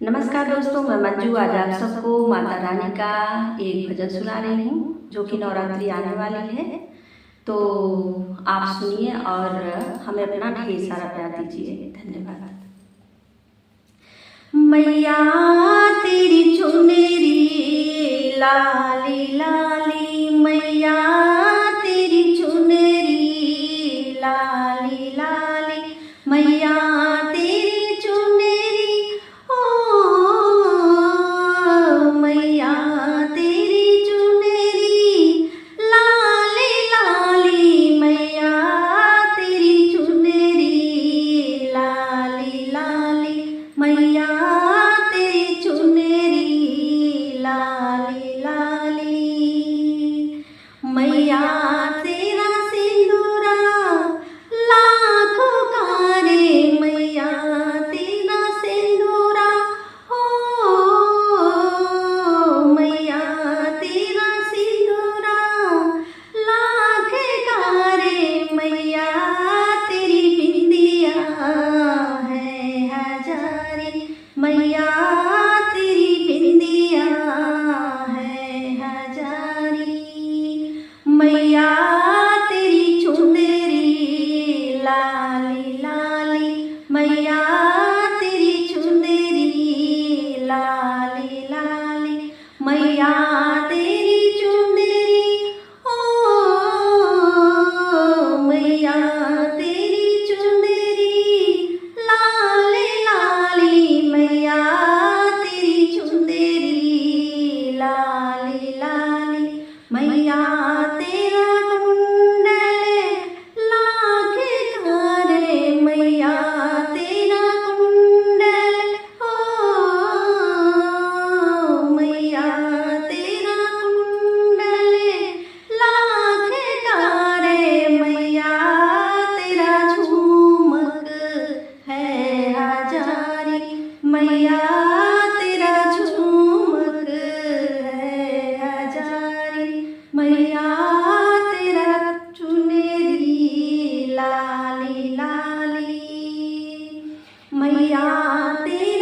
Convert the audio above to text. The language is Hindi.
नमस्कार दोस्तों, मैं मंजू आज आप सबको माता रानी का एक भजन सुना रही हूँ जो कि नवरात्रि आने वाली है। तो आप सुनिए और हमें अपना ढेर सारा प्यार दीजिए। धन्यवाद। मैया तेरी चुनरी लाली लाली, मैया तेरी चुनरी लाली लाली, मैया तेरी चुनरी ओ मैया तेरी चुनरी लाली लाली, मैया तेरी चुनरी लाली लाली, मैया तेरी चुनरी लाली लाली, मैया तेरा सिंदूरा लाखों का रे, मैया तेरा सिंदूरा हो, मैया तेरा सिंदूरा लाख का रे, मैया तेरी बिंदिया है हजारी, मैया तेरी बिंदिया है हजारी, मैया तेरी चुनरी लाली लाली, मैया तेरी चुनरी लाली लाली, मैया तेरी चुनरी ओ मैया तेरी चुनरी लाली लाली, मैया तेरी चुनरी लाली लाली, मैया तेरा कुंडल लाख का रे, मैया तेरा कुंडल ओ मैया तेरा कुंडल लाख का रे, मैया तेरा झूमक है हजारी, मैया तेरा झूमक है हजारी, मैया तेरा चुनरी लाली लाली, मैया तेरा